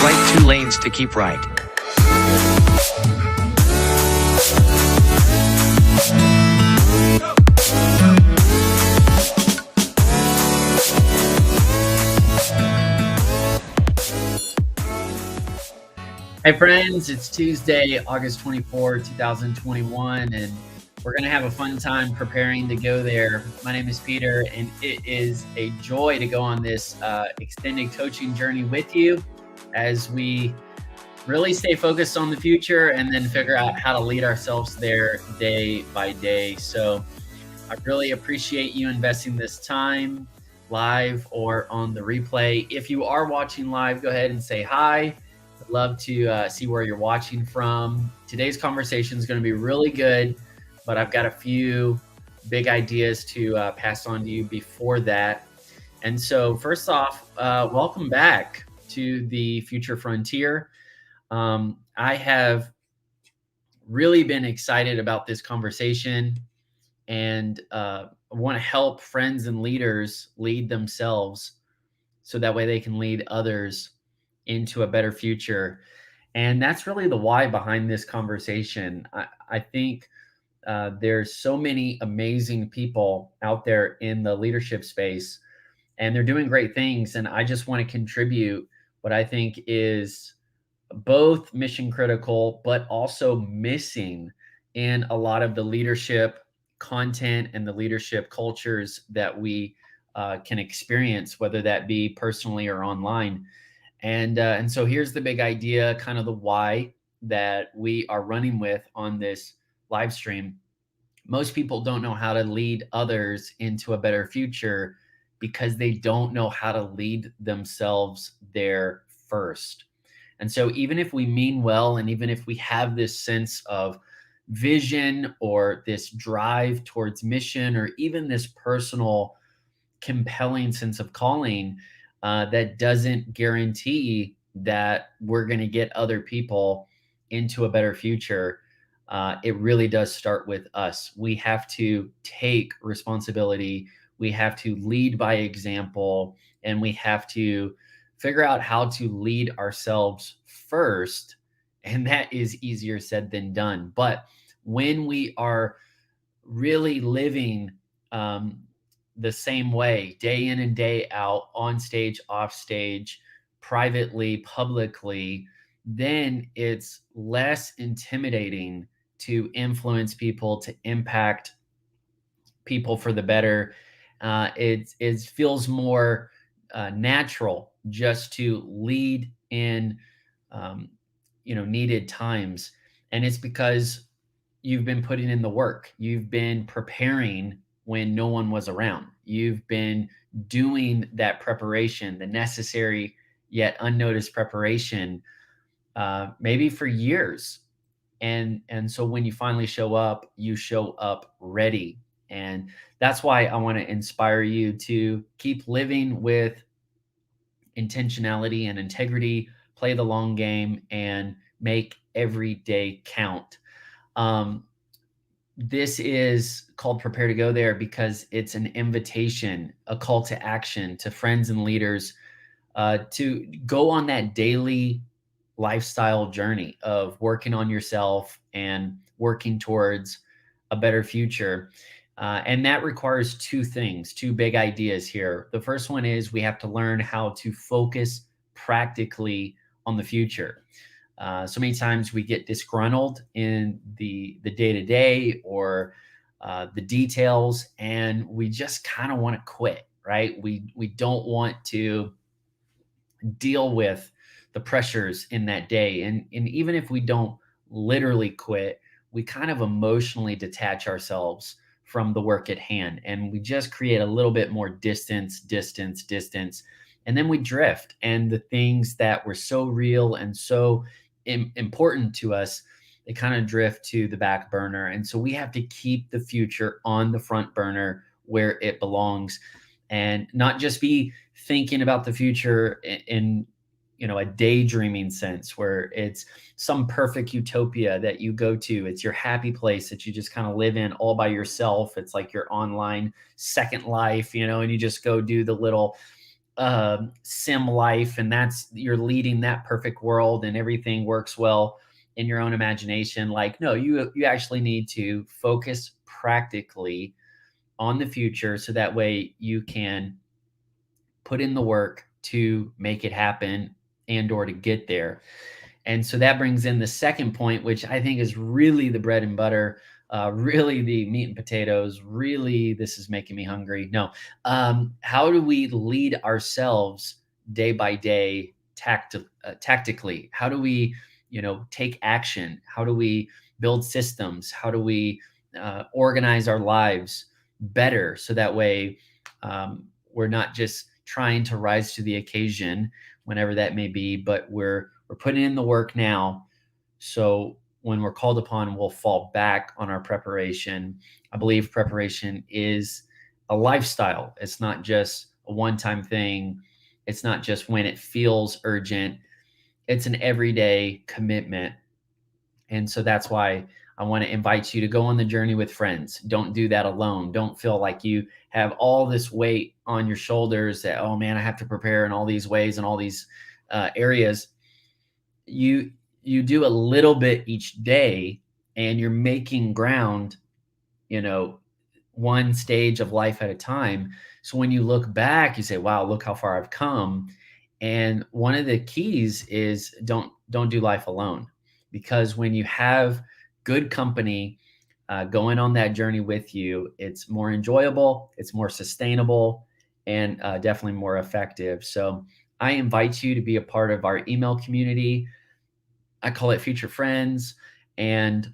right 2 lanes to keep right. Hey friends, it's Tuesday, August 24, 2021, and we're going to have a fun time preparing to go there. My name is Peter, and it is a joy to go on this extended coaching journey with you as we really stay focused on the future and then figure out how to lead ourselves there day by day. So I really appreciate you investing this time live or on the replay. If you are watching live, go ahead and say hi. I'd love to see where you're watching from. Today's conversation is going to be really good, but I've got a few big ideas to pass on to you before that. And so first off, welcome back to the Future Frontier. I have really been excited about this conversation and want to help friends and leaders lead themselves so that way they can lead others into a better future. And that's really the why behind this conversation. I think there's so many amazing people out there in the leadership space, and they're doing great things. And I just want to contribute what I think is both mission critical, but also missing in a lot of the leadership content and the leadership cultures that we can experience, whether that be personally or online. And so here's the big idea, kind of the why that we are running with on this live stream. Most people don't know how to lead others into a better future because they don't know how to lead themselves there first. And so even if we mean well, and even if we have this sense of vision or this drive towards mission, or even this personal compelling sense of calling, that doesn't guarantee that we're going to get other people into a better future. It really does start with us. We have to take responsibility. We have to lead by example, and we have to figure out how to lead ourselves first. And that is easier said than done. But when we are really living the same way, day in and day out, on stage, off stage, privately, publicly, then it's less intimidating to influence people, to impact people for the better. It feels more natural just to lead in needed times. And it's because you've been putting in the work. You've been preparing when no one was around. You've been doing that preparation, the necessary yet unnoticed preparation, maybe for years. And so when you finally show up, you show up ready. And that's why I want to inspire you to keep living with intentionality and integrity, play the long game, and make every day count. This is called Prepare to Go There because it's an invitation, a call to action to friends and leaders to go on that daily lifestyle journey of working on yourself and working towards a better future. And that requires two things, two big ideas here. The first one is we have to learn how to focus practically on the future. So many times we get disgruntled in the day-to-day or the details, and we just kind of want to quit, right? We don't want to deal with the pressures in that day. And even if we don't literally quit, we kind of emotionally detach ourselves from the work at hand, and we just create a little bit more distance. And then we drift, and the things that were so real and so important to us, they kind of drift to the back burner. And so we have to keep the future on the front burner where it belongs, and not just be thinking about the future in a daydreaming sense where it's some perfect utopia that you go to. It's your happy place that you just kind of live in all by yourself. It's like your online second life, and you just go do the little sim life, and that's you're leading that perfect world and everything works well in your own imagination. Like, no, you actually need to focus practically on the future so that way you can put in the work to make it happen and or to get there. And so that brings in the second point, which I think is really the bread and butter, really the meat and potatoes. Really, this is making me hungry. No, how do we lead ourselves day by day, tactically? How do we, take action? How do we build systems? How do we organize our lives better so that way we're not just trying to rise to the occasion whenever that may be, but we're putting in the work now. So when we're called upon, we'll fall back on our preparation. I believe preparation is a lifestyle. It's not just a one-time thing. It's not just when it feels urgent. It's an everyday commitment. And so that's why I want to invite you to go on the journey with friends. Don't do that alone. Don't feel like you have all this weight on your shoulders that, oh man, I have to prepare in all these ways and all these areas. You do a little bit each day and you're making ground, you know one stage of life at a time. So when you look back, you say, wow, look how far I've come. And one of the keys is don't do life alone, because when you have good company going on that journey with you, it's more enjoyable, it's more sustainable, and definitely more effective. So I invite you to be a part of our email community. I call it Future Friends. And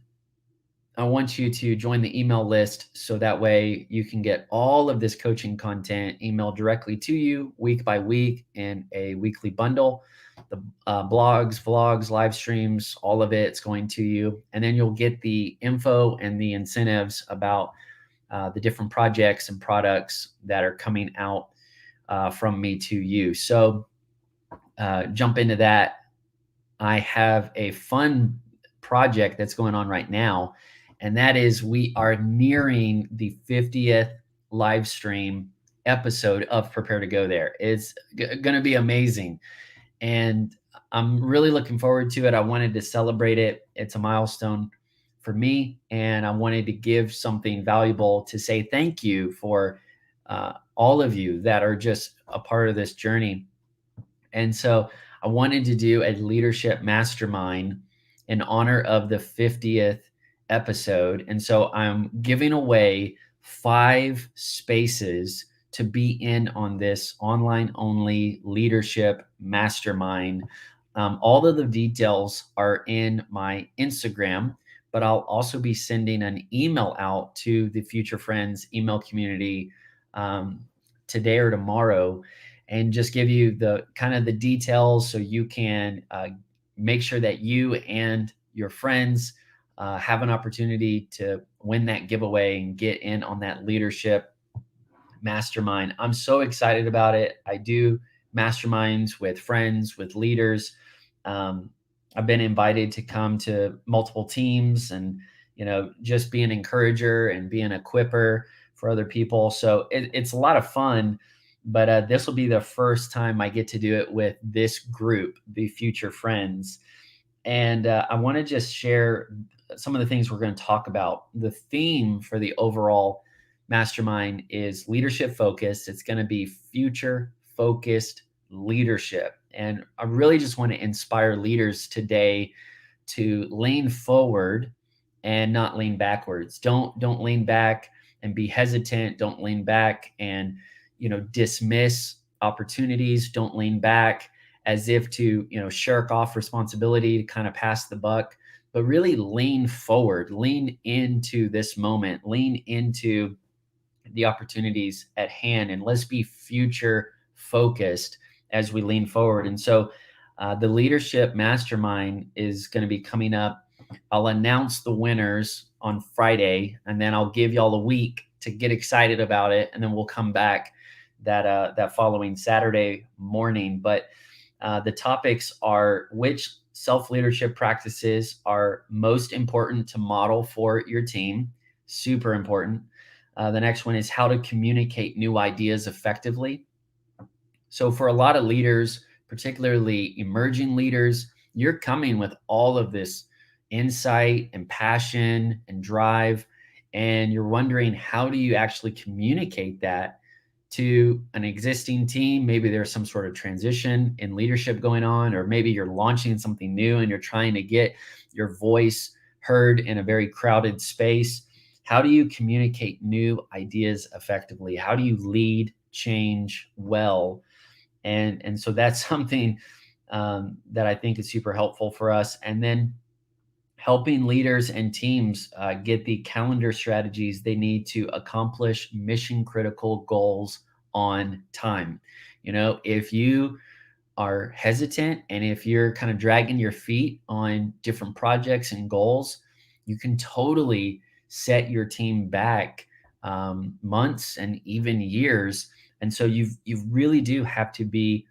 I want you to join the email list so that way you can get all of this coaching content emailed directly to you week by week in a weekly bundle. The blogs, vlogs, live streams, all of it's going to you. And then you'll get the info and the incentives about the different projects and products that are coming out from me to you. So jump into that. I have a fun project that's going on right now, and that is we are nearing the 50th live stream episode of Prepare to Go There. It's going to be amazing, and I'm really looking forward to it. I wanted to celebrate it. It's a milestone for me, and I wanted to give something valuable to say thank you for all of you that are just a part of this journey. And so I wanted to do a leadership mastermind in honor of the 50th episode. And so I'm giving away 5 spaces to be in on this online only leadership mastermind. All of the details are in my Instagram, but I'll also be sending an email out to the Future Friends email community today or tomorrow, and just give you the kind of the details so you can make sure that you and your friends have an opportunity to win that giveaway and get in on that leadership mastermind. I'm so excited about it. I do masterminds with friends, with leaders. I've been invited to come to multiple teams and, just be an encourager and be an equiper for other people. So it's a lot of fun. But this will be the first time I get to do it with this group, the Future Friends. And I want to just share some of the things we're going to talk about. The theme for the overall mastermind is leadership focused. It's going to be future focused leadership. And I really just want to inspire leaders today to lean forward and not lean backwards. Don't lean back and be hesitant. Don't lean back and dismiss opportunities. Don't lean back as if to shirk off responsibility, to kind of pass the buck, but really lean forward, lean into this moment, lean into the opportunities at hand, and let's be future focused as we lean forward. And so the leadership mastermind is going to be coming up. I'll announce the winners on Friday, and then I'll give y'all a week to get excited about it, and then we'll come back that following Saturday morning. But the topics are: which self-leadership practices are most important to model for your team? Super important. The next one is how to communicate new ideas effectively. So for a lot of leaders, particularly emerging leaders, you're coming with all of this insight and passion and drive, and you're wondering, how do you actually communicate that to an existing team? Maybe there's some sort of transition in leadership going on, or maybe you're launching something new and you're trying to get your voice heard in a very crowded space. How do you communicate new ideas effectively? How do you lead change well? And so that's something that I think is super helpful for us. And then helping leaders and teams get the calendar strategies they need to accomplish mission critical goals on time. If you are hesitant and if you're kind of dragging your feet on different projects and goals, you can totally set your team back months and even years. And so you really do have to be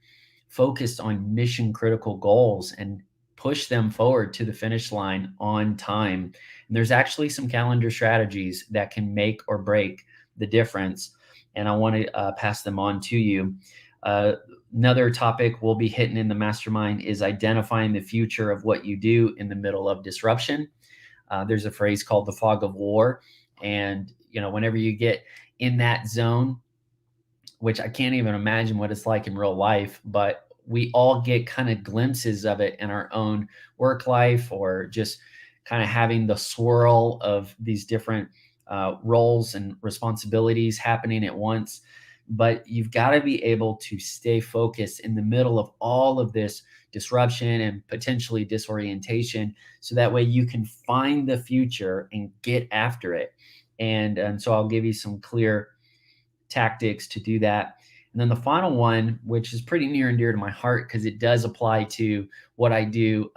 focused on mission critical goals and push them forward to the finish line on time. And there's actually some calendar strategies that can make or break the difference. And I want to pass them on to you. Another topic we'll be hitting in the mastermind is identifying the future of what you do in the middle of disruption. There's a phrase called the fog of war. And, whenever you get in that zone, which I can't even imagine what it's like in real life, but we all get kind of glimpses of it in our own work life, or just kind of having the swirl of these different roles and responsibilities happening at once. But you've got to be able to stay focused in the middle of all of this disruption and potentially disorientation, so that way you can find the future and get after it. And so I'll give you some clear tactics to do that. And then the final one, which is pretty near and dear to my heart because it does apply to what I do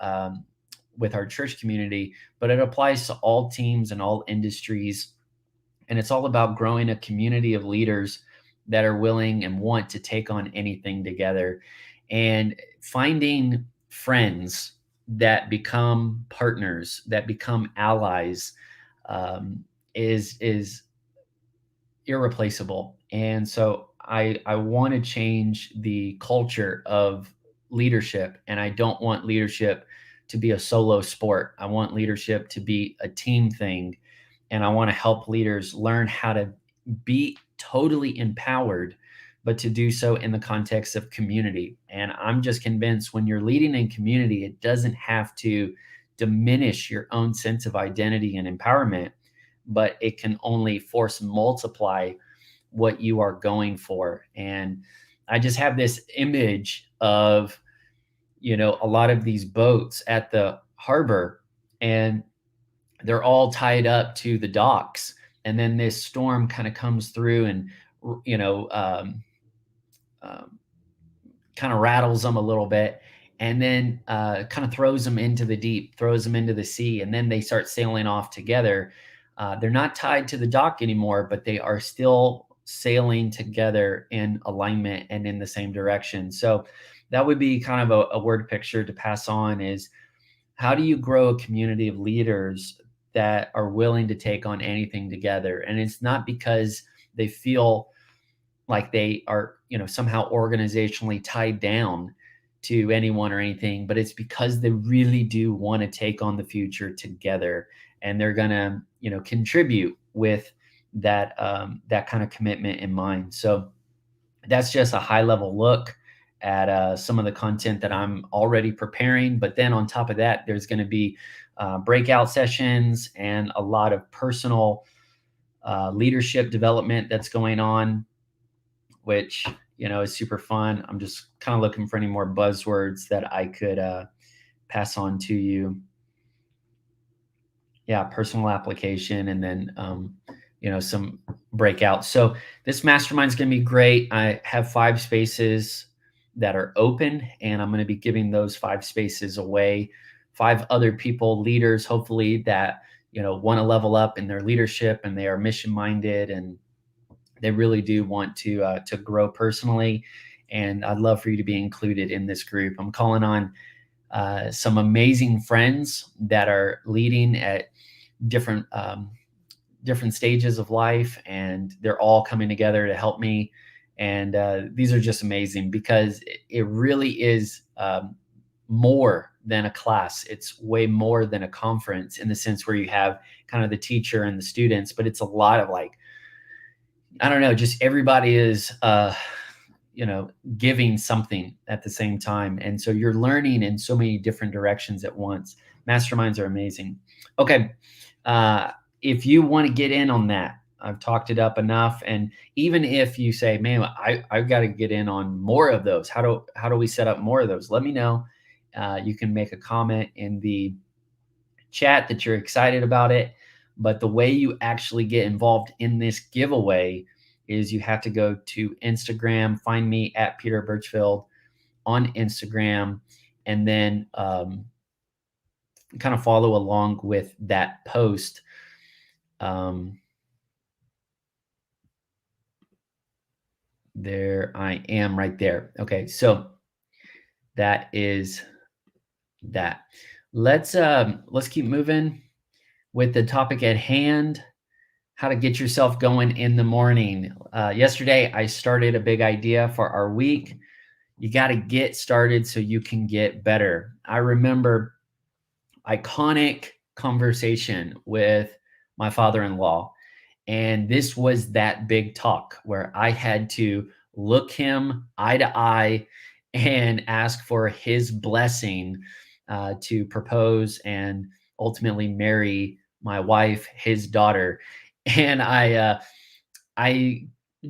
with our church community, but it applies to all teams and all industries. And it's all about growing a community of leaders that are willing and want to take on anything together, and finding friends that become partners, that become allies, is irreplaceable. And so I want to change the culture of leadership, and I don't want leadership to be a solo sport. I want leadership to be a team thing, and I want to help leaders learn how to be totally empowered, but to do so in the context of community. And I'm just convinced when you're leading in community, it doesn't have to diminish your own sense of identity and empowerment, but it can only force multiply what you are going for. And I just have this image of, a lot of these boats at the harbor, and they're all tied up to the docks. And then this storm kind of comes through and, you know, kind of rattles them a little bit, and then kind of throws them into the deep, throws them into the sea, and then they start sailing off together. They're not tied to the dock anymore, but they are still sailing together in alignment and in the same direction. So that would be kind of a word picture to pass on, is how do you grow a community of leaders that are willing to take on anything together? And it's not because they feel like they are, somehow organizationally tied down to anyone or anything, but it's because they really do want to take on the future together, and they're going to, contribute with that that kind of commitment in mind. So that's just a high level look at some of the content that I'm already preparing. But then on top of that, there's going to be breakout sessions and a lot of personal leadership development that's going on, which, is super fun. I'm just kind of looking for any more buzzwords that I could pass on to you. Yeah, personal application, and then some breakouts. So this mastermind is going to be great. I have 5 spaces that are open, and I'm going to be giving those 5 spaces away. 5 other people, leaders, hopefully, that want to level up in their leadership, and they are mission minded, and they really do want to grow personally. And I'd love for you to be included in this group. I'm calling on some amazing friends that are leading at different different stages of life, and they're all coming together to help me. And these are just amazing because it really is more than a class. It's way more than a conference in the sense where you have kind of the teacher and the students, but it's a lot of like, I don't know, just everybody is, giving something at the same time. And so you're learning in so many different directions at once. Masterminds are amazing. Okay. Uh, if you want to get in on that, I've talked it up enough. And even if you say, man, I've got to get in on more of those, how do we set up more of those? Let me know. You can make a comment in the chat that you're excited about it. But the way you actually get involved in this giveaway is you have to go to Instagram, find me at Peter Birchfield on Instagram, and then kind of follow along with that post. Um, there I am right there. Okay, so that is that. Let's keep moving with the topic at hand. How to get yourself going in the morning. Yesterday, I started a big idea for our week. You got to get started so you can get better. I remember iconic conversation with my father-in-law, and this was that big talk where I had to look him eye to eye and ask for his blessing to propose and ultimately marry my wife, his daughter. And I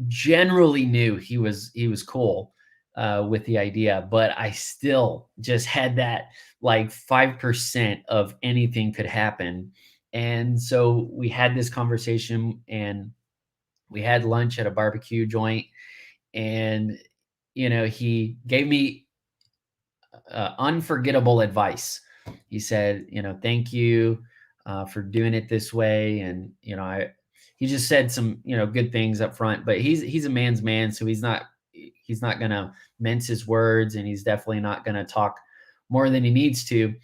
generally knew he was cool with the idea, but I still just had that like 5% of anything could happen. And so we had this conversation and we had lunch at a barbecue joint. And, he gave me unforgettable advice. He said, thank you for doing it this way. And, he just said some, good things up front, but he's a man's man. So he's not going to mince his words, and he's definitely not going to talk more than he needs to.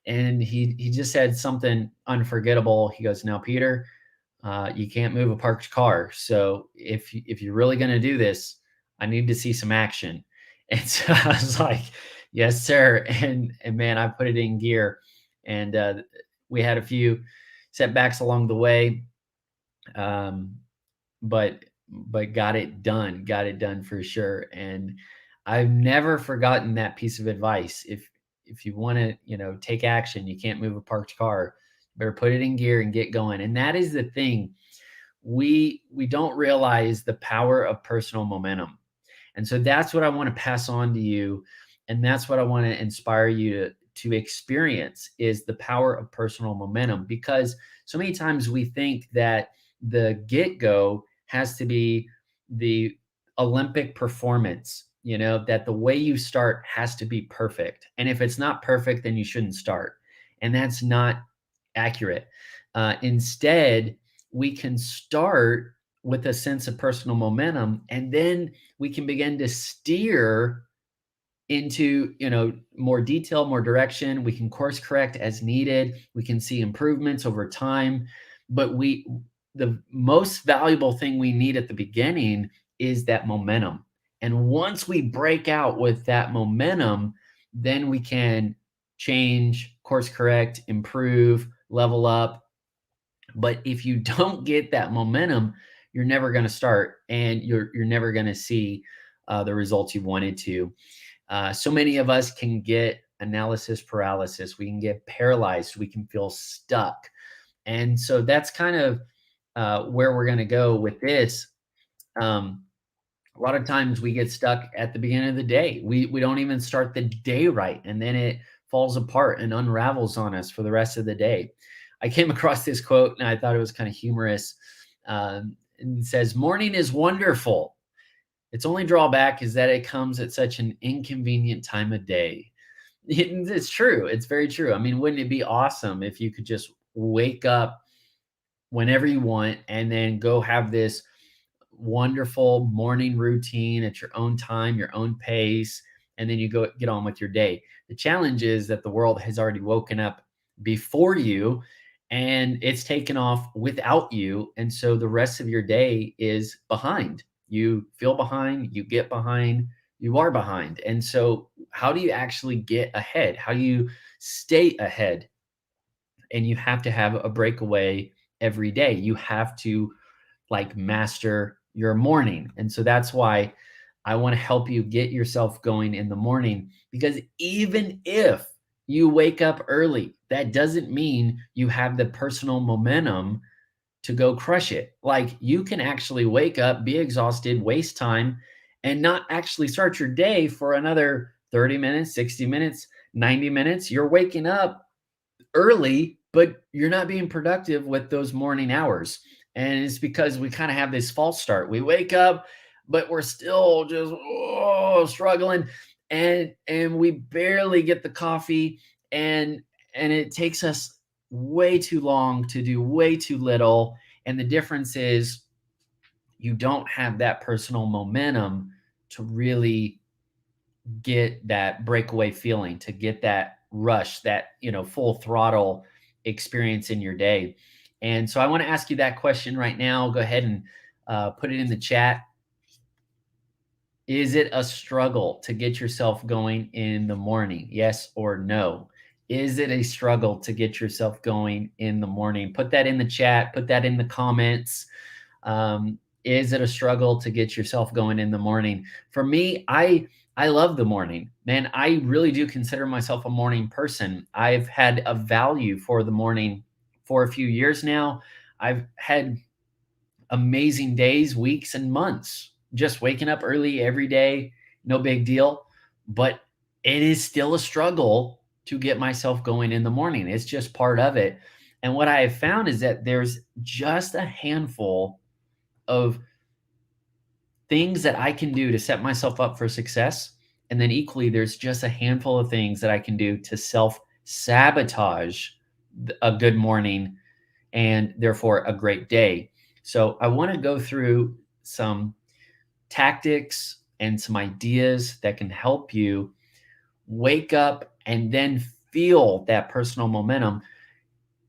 And he just said something unforgettable. He goes, now, Peter, you can't move a parked car. So if you're really going to do this, I need to see some action. And so I was like, yes, sir. And man, I put it in gear, and we had a few setbacks along the way, um, but got it done for sure. And I've never forgotten that piece of advice. If you want to, take action, you can't move a parked car. Better put it in gear and get going. And that is the thing. We don't realize the power of personal momentum. And so that's what I want to pass on to you. And that's what I want to inspire you to experience is the power of personal momentum. Because so many times we think that the get-go has to be the Olympic performance, that the way you start has to be perfect. And if it's not perfect, then you shouldn't start. And that's not accurate. Instead, we can start with a sense of personal momentum, and then we can begin to steer into more detail, more direction. We can course correct as needed. We can see improvements over time. But the most valuable thing we need at the beginning is that momentum. And once we break out with that momentum, then we can change, course correct, improve, level up. But if you don't get that momentum, you're never going to start, and you're never going to see the results you wanted to. So many of us can get analysis paralysis. We can get paralyzed. We can feel stuck. And so that's kind of where we're going to go with this. A lot of times we get stuck at the beginning of the day. We don't even start the day right, and then it falls apart and unravels on us for the rest of the day. I came across this quote and I thought it was kind of humorous. It says, "Morning is wonderful. Its only drawback is that it comes at such an inconvenient time of day." It's true. It's very true. I mean, wouldn't it be awesome if you could just wake up whenever you want and then go have this wonderful morning routine at your own time, your own pace, and then you go get on with your day. The challenge is that the world has already woken up before you, and it's taken off without you. And so the rest of your day is behind. You feel behind, you get behind, you are behind. And so, how do you actually get ahead? How do you stay ahead? And you have to have a breakaway every day. You have to like master your morning. And so that's why I want to help you get yourself going in the morning, because even if you wake up early, that doesn't mean you have the personal momentum to go crush it. Like, you can actually wake up, be exhausted, waste time, and not actually start your day for another 30 minutes, 60 minutes, 90 minutes. You're waking up early, but you're not being productive with those morning hours. And it's because we kind of have this false start. We wake up, but we're still just struggling, and we barely get the coffee, and it takes us way too long to do way too little. And the difference is you don't have that personal momentum to really get that breakaway feeling, to get that rush, that, full throttle experience in your day. And so I want to ask you that question right now. Go ahead and put it in the chat. Is it a struggle to get yourself going in the morning? Yes or no? Is it a struggle to get yourself going in the morning? Put that in the chat, put that in the comments. Is it a struggle to get yourself going in the morning? For me, I love the morning. Man, I really do consider myself a morning person. I've had a value for the morning for a few years now. I've had amazing days, weeks, and months just waking up early every day, no big deal. But it is still a struggle to get myself going in the morning. It's just part of it. And what I have found is that there's just a handful of things that I can do to set myself up for success. And then equally, there's just a handful of things that I can do to self sabotage a good morning and therefore a great day. So I want to go through some tactics and some ideas that can help you wake up and then feel that personal momentum.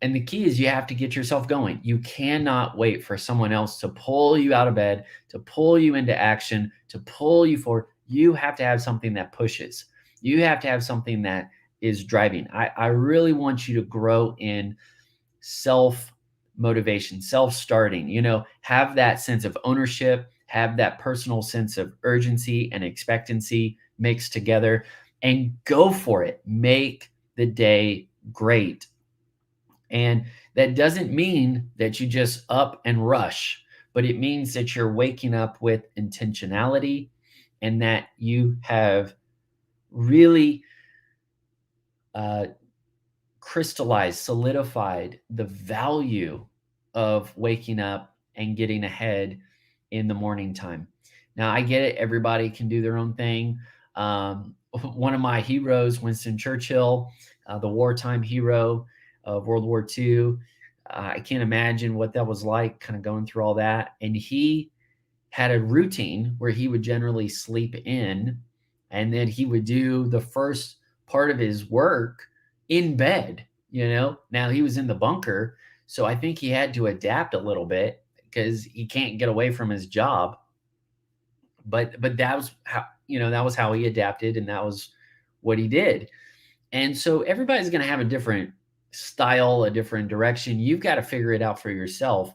And the key is you have to get yourself going. You cannot wait for someone else to pull you out of bed, to pull you into action, to pull you forward. You have to have something that pushes. You have to have something that is driving. I really want you to grow in self motivation, self starting, have that sense of ownership, have that personal sense of urgency and expectancy mixed together, and go for it. Make the day great. And that doesn't mean that you just up and rush, but it means that you're waking up with intentionality and that you have really uh, crystallized, solidified the value of waking up and getting ahead in the morning time. Now, I get it. Everybody can do their own thing. One of my heroes, Winston Churchill, the wartime hero of World War II, I can't imagine what that was like, kind of going through all that. And he had a routine where he would generally sleep in, and then he would do the first part of his work in bed. Now he was in the bunker, so I think he had to adapt a little bit because he can't get away from his job. But that was how he adapted, and that was what he did. And so everybody's going to have a different style, a different direction. You've got to figure it out for yourself.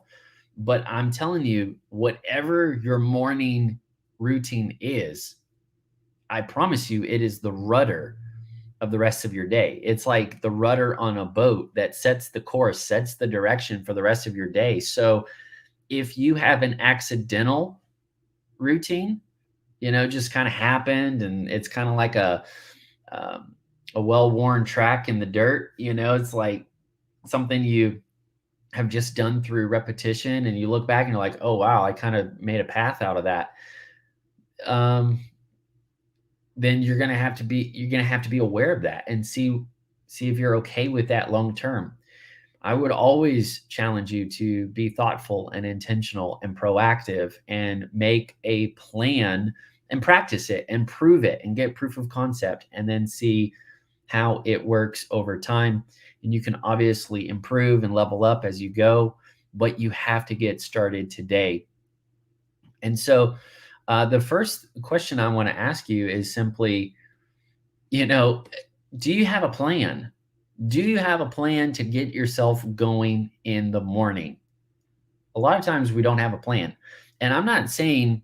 But I'm telling you, whatever your morning routine is, I promise you, it is the rudder of the rest of your day. It's like the rudder on a boat that sets the course, sets the direction for the rest of your day. So if you have an accidental routine, just kind of happened, and it's kind of like a well-worn track in the dirt, it's like something you have just done through repetition, and you look back and you're like, oh wow, I kind of made a path out of that. Then you're gonna have to be aware of that and see if you're okay with that long term. I would always challenge you to be thoughtful and intentional and proactive and make a plan and practice it and prove it and get proof of concept, and then see how it works over time. And you can obviously improve and level up as you go, but you have to get started today. And so, the first question I want to ask you is simply, you know, do you have a plan? Do you have a plan to get yourself going in the morning? A lot of times we don't have a plan. And I'm not saying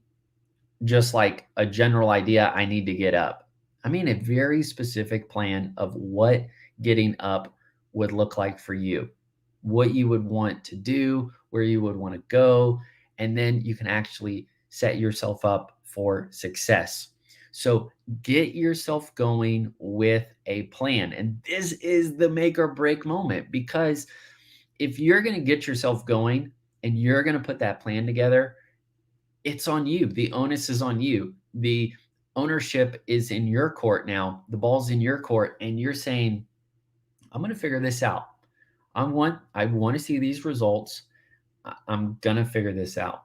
just like a general idea, I need to get up. I mean, a very specific plan of what getting up would look like for you, what you would want to do, where you would want to go, and then you can actually set yourself up for success. So get yourself going with a plan. And this is the make or break moment, because if you're going to get yourself going and you're going to put that plan together, it's on you. The onus is on you. The ownership is in your court now. The ball's in your court, and you're saying, I'm going to figure this out. I want to see these results. I'm going to figure this out.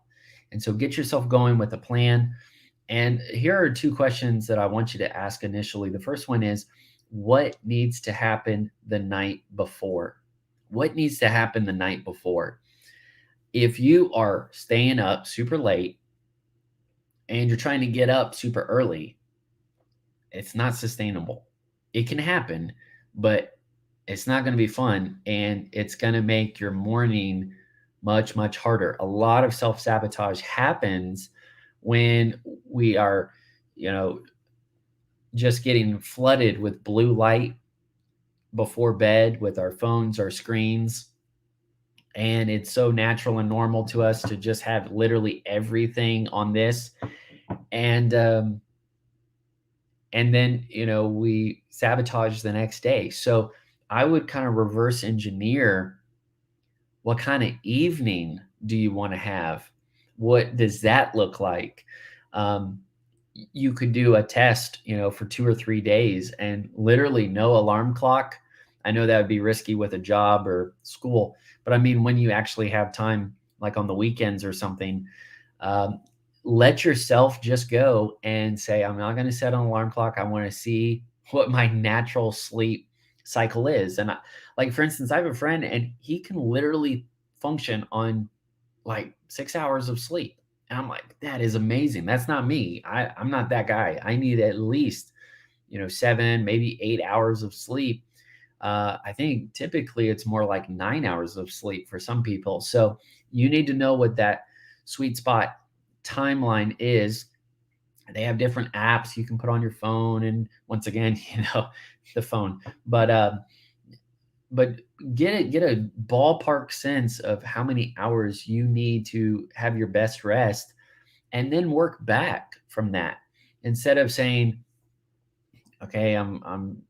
And so get yourself going with a plan. And here are two questions that I want you to ask initially. The first one is, what needs to happen the night before? What needs to happen the night before? If you are staying up super late and you're trying to get up super early, it's not sustainable. It can happen, but it's not going to be fun, and it's going to make your morning much, much harder. A lot of self sabotage happens when we are, you know, just getting flooded with blue light before bed with our phones, our screens. And it's so natural and normal to us to just have literally everything on this. And, and then we sabotage the next day. So I would kind of reverse engineer, what kind of evening do you want to have? What does that look like? um, you could do a test, for 2 or 3 days, and literally no alarm clock. I know that would be risky with a job or school, but I mean, when you actually have time, like on the weekends or something, um, let yourself just go and say, I'm not going to set an alarm clock. I want to see what my natural sleep cycle is. And like, for instance, I have a friend and he can literally function on like 6 hours of sleep. And I'm like, that is amazing. That's not me. I'm not that guy. I need at least, 7, maybe 8 hours of sleep. I think typically it's more like 9 hours of sleep for some people. So you need to know what that sweet spot timeline is. They have different apps you can put on your phone. And once again, the phone, but get a ballpark sense of how many hours you need to have your best rest, and then work back from that, instead of saying, okay, I'm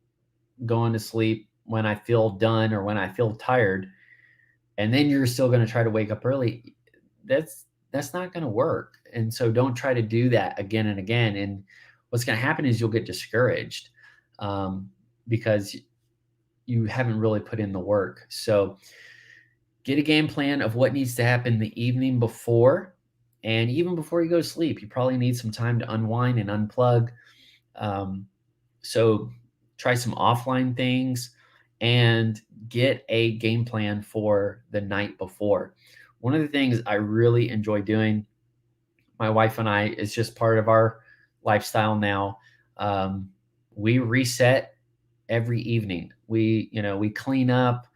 going to sleep when I feel done or when I feel tired, and then you're still going to try to wake up early. That's not going to work. And so don't try to do that again and again. And what's going to happen is you'll get discouraged, because you haven't really put in the work. So get a game plan of what needs to happen the evening before. And even before you go to sleep, you probably need some time to unwind and unplug. So try some offline things and get a game plan for the night before. One of the things I really enjoy doing, my wife and I, is just part of our lifestyle now. We reset every evening. We clean up,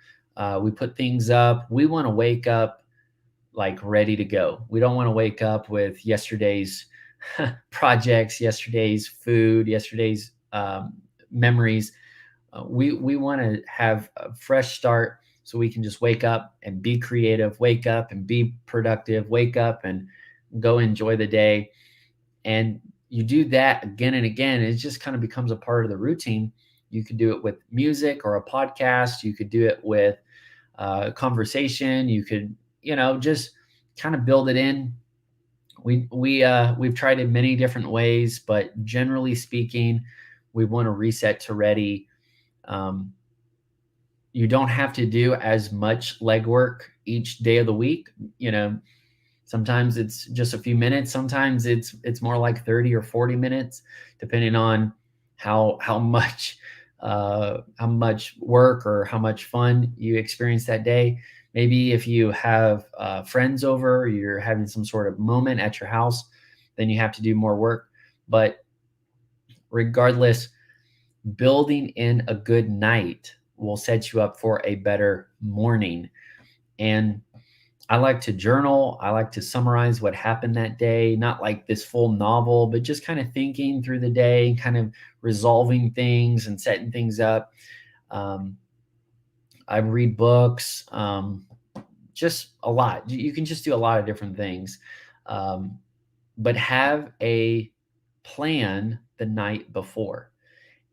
we put things up. We want to wake up like ready to go. We don't want to wake up with yesterday's projects, yesterday's food, yesterday's memories. We want to have a fresh start, so we can just wake up and be creative, wake up and be productive, wake up and go enjoy the day. And you do that again and again, it just kind of becomes a part of the routine. You could do it with music or a podcast. You could do it with conversation. You could, just kind of build it in. We've tried it many different ways, but generally speaking, we want to reset to ready. You don't have to do as much legwork each day of the week. Sometimes it's just a few minutes. Sometimes it's more like 30 or 40 minutes, depending on how much work or how much fun you experience that day. Maybe if you have friends over, you're having some sort of moment at your house, then you have to do more work. But regardless, building in a good night will set you up for a better morning. And I like to journal. I like to summarize what happened that day, not like this full novel, but just kind of thinking through the day, kind of resolving things and setting things up. Um, I read books, just a lot. You can just do a lot of different things, um, but have a plan the night before.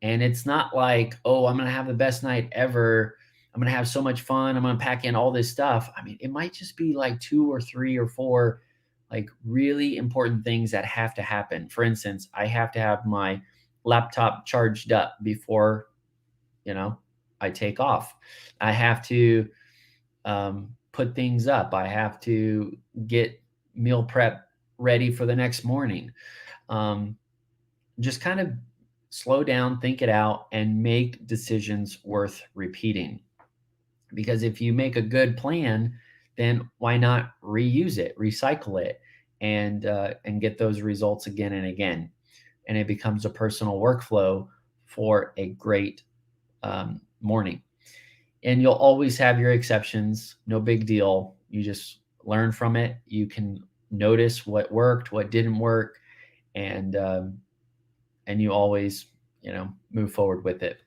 And it's not like, oh, I'm going to have the best night ever. I'm going to have so much fun. I'm going to pack in all this stuff. I mean, it might just be like two or three or four like really important things that have to happen. For instance, I have to have my laptop charged up before, you know, I take off. I have to put things up. I have to get meal prep ready for the next morning. Um, just kind of slow down, think it out, and make decisions worth repeating. Because if you make a good plan, then why not reuse it, recycle it, and get those results again and again? And it becomes a personal workflow for a great morning. And you'll always have your exceptions. No big deal. You just learn from it. You can notice what worked, what didn't work, and and you always, move forward with it.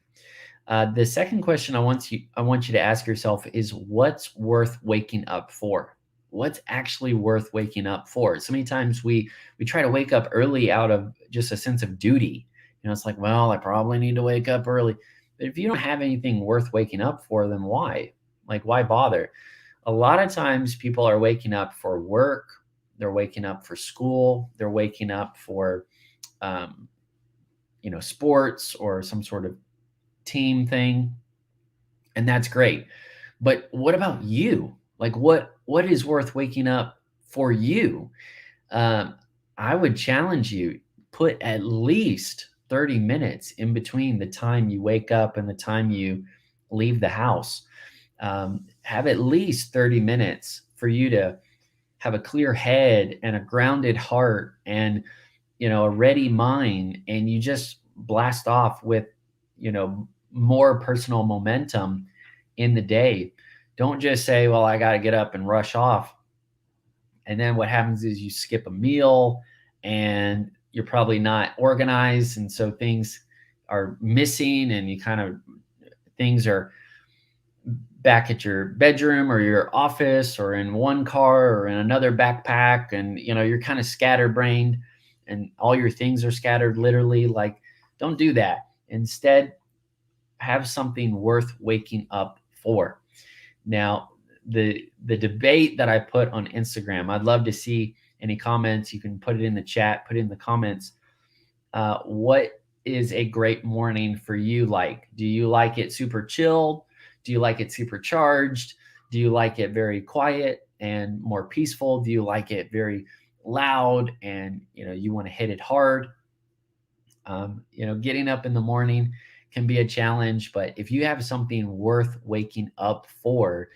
The second question I want you to ask yourself is what's worth waking up for? What's actually worth waking up for? So many times we try to wake up early out of just a sense of duty. It's like, well, I probably need to wake up early. But if you don't have anything worth waking up for, then why? Like, why bother? A lot of times people are waking up for work, they're waking up for school, they're waking up for um, sports or some sort of team thing, and that's great. But what about you? Like, what is worth waking up for you? Um, I would challenge you, put at least 30 minutes in between the time you wake up and the time you leave the house. Have at least 30 minutes for you to have a clear head and a grounded heart and a ready mind, and you just blast off with more personal momentum in the day. Don't just say, well, I got to get up and rush off. And then what happens is you skip a meal and you're probably not organized. And so things are missing, and you kind of, things are back at your bedroom or your office or in one car or in another backpack. And, you're kind of scatterbrained and all your things are scattered literally. Like, don't do that. Instead, have something worth waking up for. Now, the debate that I put on Instagram, I'd love to see any comments. You can put it in the chat, put it in the comments. What is a great morning for you like? Do you like it super chilled? Do you like it super charged? Do you like it very quiet and more peaceful? Do you like it very loud and you want to hit it hard? Getting up in the morning can be a challenge, but if you have something worth waking up for,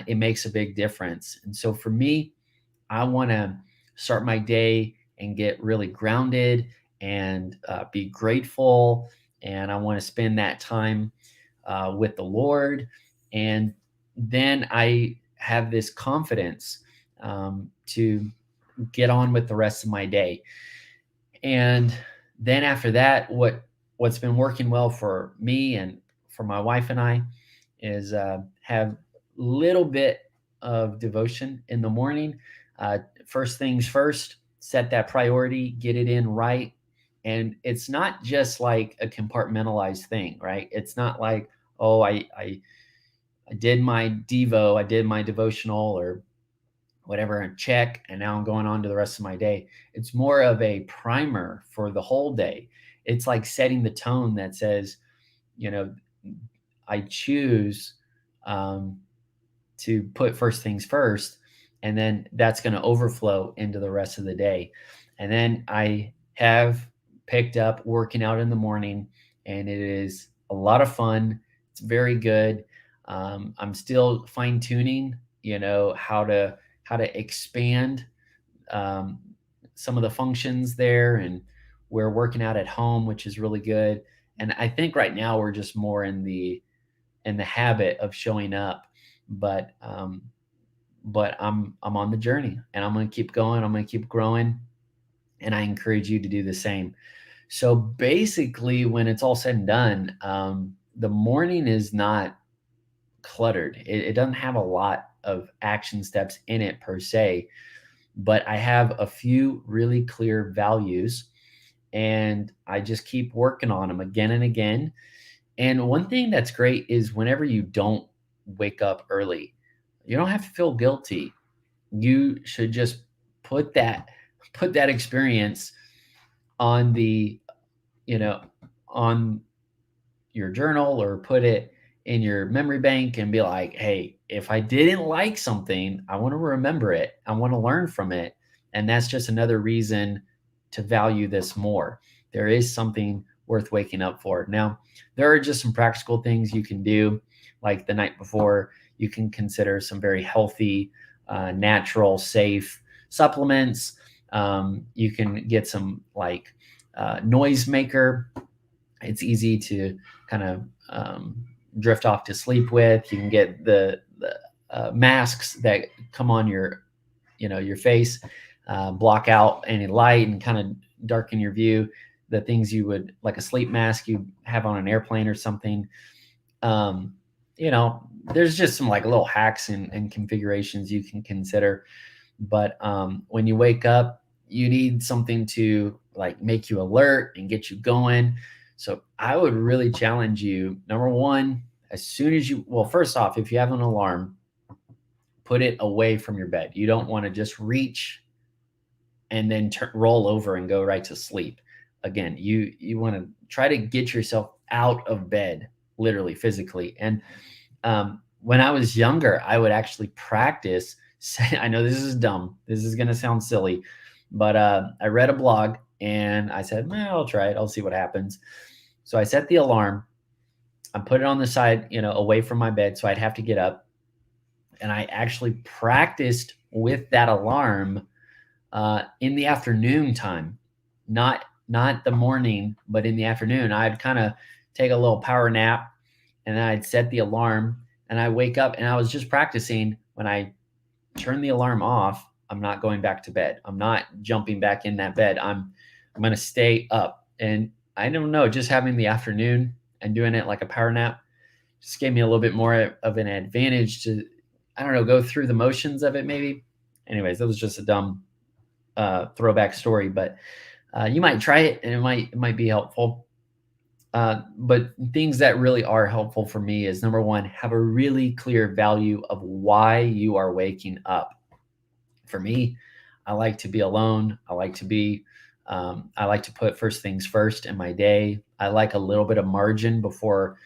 it makes a big difference. And so for me, I want to start my day and get really grounded and be grateful. And I want to spend that time with the Lord. And then I have this confidence to get on with the rest of my day. And then after that, what's been working well for me and for my wife and I is have little bit of devotion in the morning. First things first, set that priority, get it in right. And it's not just like a compartmentalized thing, right? It's not like, oh, I did my Devo, I did my devotional or whatever and check, and now I'm going on to the rest of my day. It's more of a primer for the whole day. It's like setting the tone that says, you know, I choose um, to put first things first, and then that's going to overflow into the rest of the day. And then I have picked up working out in the morning, and it is a lot of fun. It's very good. I'm still fine tuning, how to expand um, some of the functions there, and we're working out at home, which is really good. And I think right now we're just more in the habit of showing up, but I'm on the journey, and I'm going to keep going. I'm going to keep growing, and I encourage you to do the same. So basically, when it's all said and done, the morning is not cluttered. It doesn't have a lot of action steps in it per se, but I have a few really clear values, and I just keep working on them again and again. And one thing that's great is whenever you don't wake up early, you don't have to feel guilty. You should just put that put that experience on the, you know, on your journal, or put it in your memory bank and be like, hey, if I didn't like something, I want to remember it. I want to learn from it. And that's just another reason to value this more. There is something worth waking up for. Now, there are just some practical things you can do, like the night before. You can consider some very healthy, natural, safe supplements. You can get some like noise maker. It's easy to kind of drift off to sleep with. You can get the masks that come on your face, block out any light and kind of darken your view. The things you would, like a sleep mask you have on an airplane or something. Um, there's just some like little hacks and configurations you can consider. But when you wake up, you need something to like make you alert and get you going. So I would really challenge you. Number one, as soon as well, first off, if you have an alarm, put it away from your bed. You don't want to just reach and then roll over and go right to sleep. Again, you want to try to get yourself out of bed, literally, physically. And when I was younger, I would actually practice. I know this is dumb. This is going to sound silly, but I read a blog and I said, well, I'll try it. I'll see what happens. So I set the alarm. I put it on the side, away from my bed, so I'd have to get up. And I actually practiced with that alarm in the afternoon time, not the morning, but in the afternoon. I'd kind of take a little power nap, and then I'd set the alarm, and I wake up, and I was just practicing. When I turn the alarm off, I'm not going back to bed. I'm not jumping back in that bed. I'm going to stay up. And I don't know, just having the afternoon and doing it like a power nap just gave me a little bit more of an advantage to, I don't know, go through the motions of it maybe. Anyways, that was just a dumb throwback story, but you might try it and it might be helpful. But things that really are helpful for me is, number one, have a really clear value of why you are waking up. For me, I like to be alone. I like to put first things first in my day. I like a little bit of margin before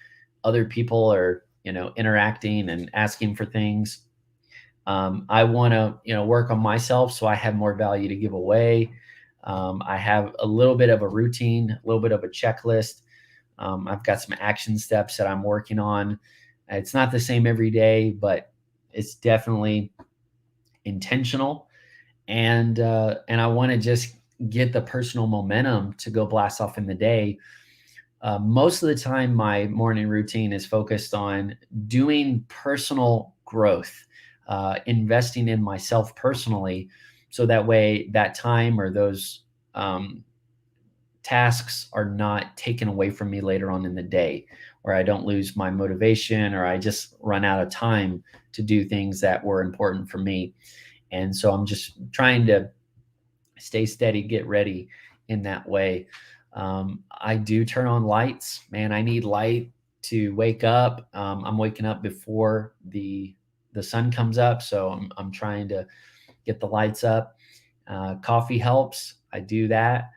other people are, interacting and asking for things. I want to, work on myself so I have more value to give away. I have a little bit of a routine, a little bit of a checklist. I've got some action steps that I'm working on. It's not the same every day, but it's definitely intentional. And I want to just get the personal momentum to go blast off in the day. Most of the time, my morning routine is focused on doing personal growth, investing in myself personally, so that way that time or those tasks are not taken away from me later on in the day, where I don't lose my motivation or I just run out of time to do things that were important for me. And so I'm just trying to stay steady, get ready in that way. I do turn on lights. Man, I need light to wake up. I'm waking up before the sun comes up, so I'm trying to get the lights up. Coffee helps. I do that.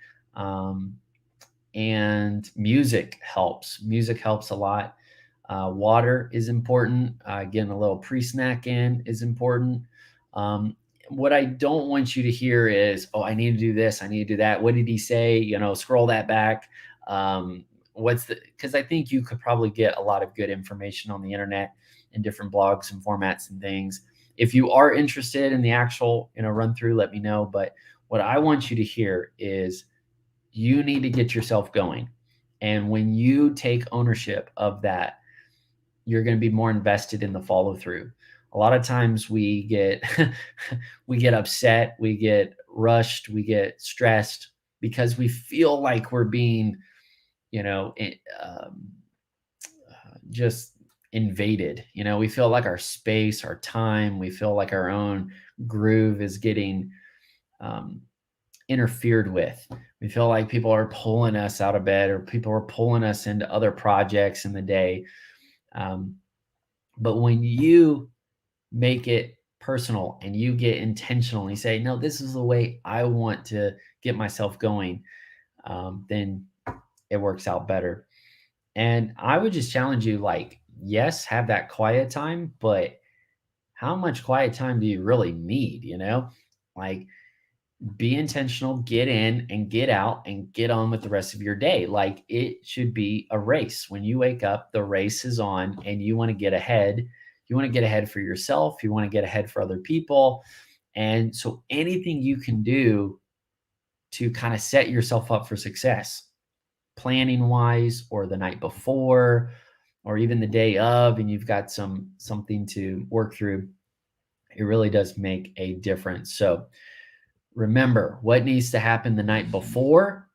And music helps. Music helps a lot. Water is important. Getting a little pre-snack in is important. What I don't want you to hear is, oh, I need to do this, I need to do that. What did he say? Scroll that back. Because I think you could probably get a lot of good information on the internet. in different blogs and formats and things. If you are interested in the actual, run through, let me know. But what I want you to hear is you need to get yourself going. And when you take ownership of that, you're going to be more invested in the follow through. A lot of times we get we get upset, we get rushed, we get stressed because we feel like we're being, you know, just invaded. We feel like our space, our time, we feel like our own groove is getting um, interfered with. We feel like people are pulling us out of bed or people are pulling us into other projects in the day. Um, but when you make it personal and you get intentional and you say, no, this is the way I want to get myself going, then it works out better. And I would just challenge you, like, yes, have that quiet time, but how much quiet time do you really need? Like, be intentional, get in and get out and get on with the rest of your day. Like, it should be a race. When you wake up, the race is on and you want to get ahead. You want to get ahead for yourself. You want to get ahead for other people. And so anything you can do to kind of set yourself up for success, planning wise, or the night before, or even the day of, and you've got something to work through, it really does make a difference. So remember what needs to happen the night before,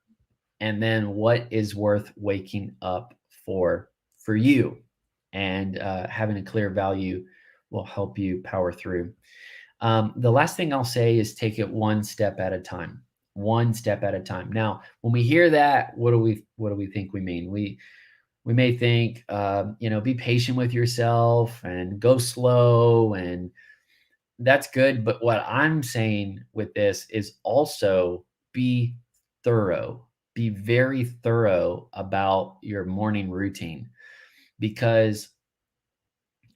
and then what is worth waking up for you. And having a clear value will help you power through. The last thing I'll say is take it one step at a time. One step at a time. Now, when we hear that, what do we think we mean? We may think, be patient with yourself and go slow, and that's good. But what I'm saying with this is also be thorough. Be very thorough about your morning routine, because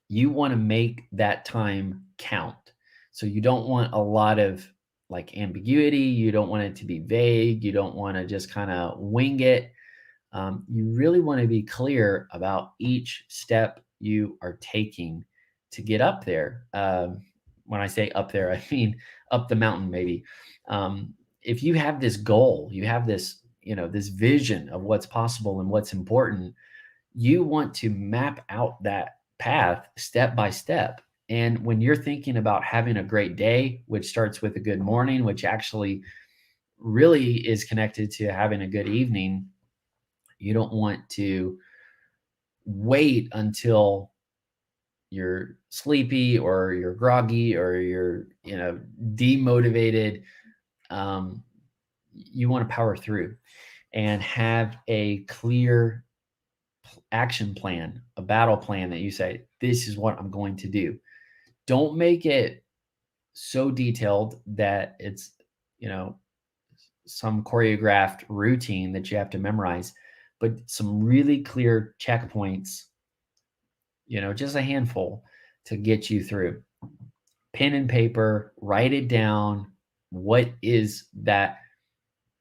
you want to make that time count. So you don't want a lot of like ambiguity. You don't want it to be vague. You don't want to just kind of wing it. You really want to be clear about each step you are taking to get up there. When I say up there, I mean up the mountain, maybe. If you have this goal, you have this, this vision of what's possible and what's important, you want to map out that path step by step. And when you're thinking about having a great day, which starts with a good morning, which actually really is connected to having a good evening, you don't want to wait until you're sleepy or you're groggy or you're, demotivated. You want to power through and have a clear action plan, a battle plan that you say, this is what I'm going to do. Don't make it so detailed that it's, some choreographed routine that you have to memorize, but some really clear checkpoints, just a handful to get you through. Pen and paper, write it down. What is that?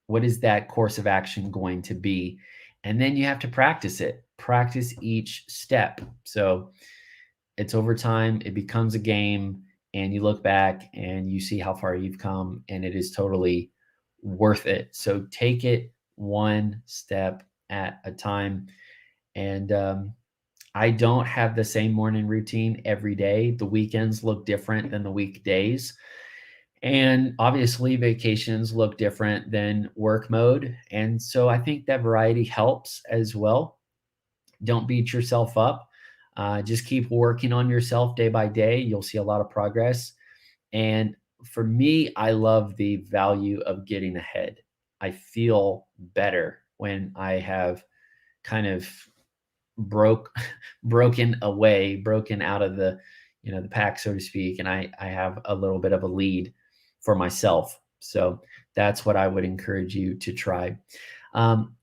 What is that course of action going to be? And then you have to practice it. Practice each step. So it's over time, it becomes a game, and you look back and you see how far you've come, and it is totally worth it. So take it one step at a time. And I don't have the same morning routine every day. The weekends look different than the weekdays. And obviously, vacations look different than work mode. And so I think that variety helps as well. Don't beat yourself up. Just keep working on yourself day by day. You'll see a lot of progress. And for me, I love the value of getting ahead. I feel better when I have kind of broke broken away, broken out of the pack, so to speak, and I have a little bit of a lead for myself. So that's what I would encourage you to try.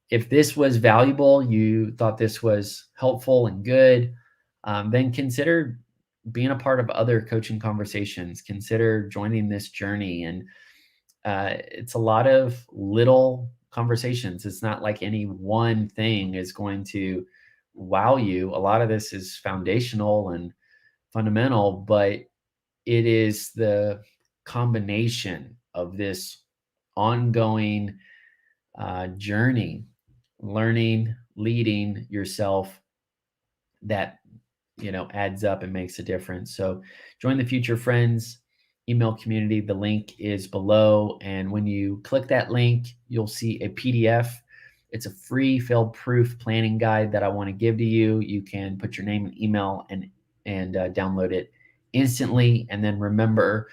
If this was valuable, you thought this was helpful and good, then consider being a part of other coaching conversations. Consider joining this journey. And it's a lot of little conversations. It's not like any one thing is going to wow you. A lot of this is foundational and fundamental, but it is the combination of this ongoing journey, learning, leading yourself that adds up and makes a difference. So join the Future Friends email community. The link is below, and when you click that link, you'll see a PDF. It's a free fail-proof planning guide that I want to give to you. You can put your name and email and download it instantly. And then remember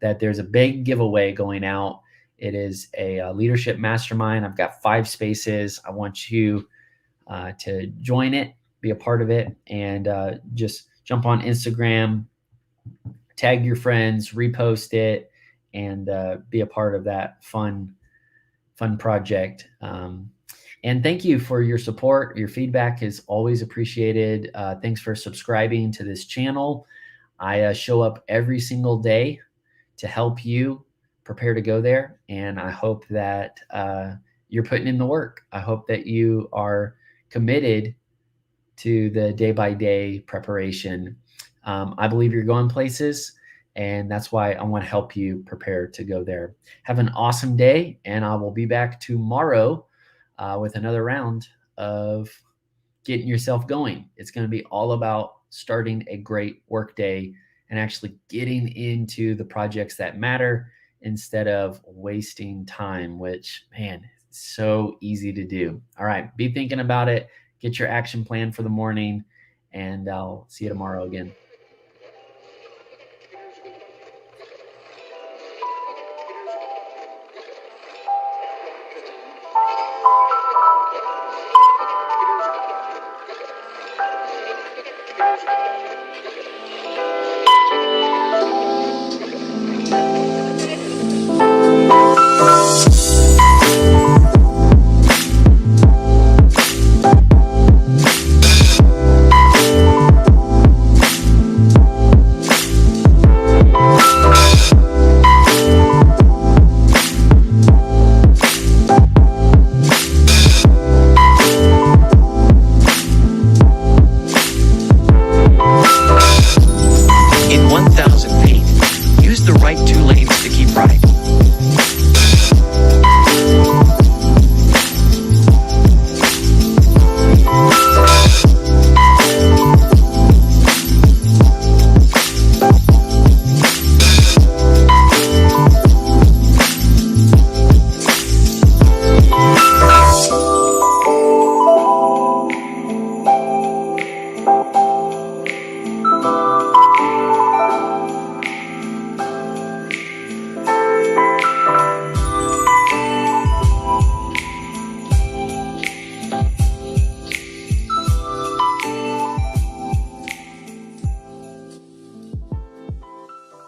that there's a big giveaway going out. It is a leadership mastermind. I've got 5 spaces. I want you to join it, be a part of it, and just jump on Instagram, tag your friends, repost it, and be a part of that fun project. And thank you for your support. Your feedback is always appreciated. Thanks for subscribing to this channel. I show up every single day to help you prepare to go there, and I hope that you're putting in the work. I hope that you are committed to the day-by-day preparation. I believe you're going places, and that's why I want to help you prepare to go there. Have an awesome day, and I will be back tomorrow with another round of getting yourself going. It's going to be all about starting a great work day and actually getting into the projects that matter instead of wasting time, which, man, it's so easy to do. All right, be thinking about it. Get your action plan for the morning, and I'll see you tomorrow again.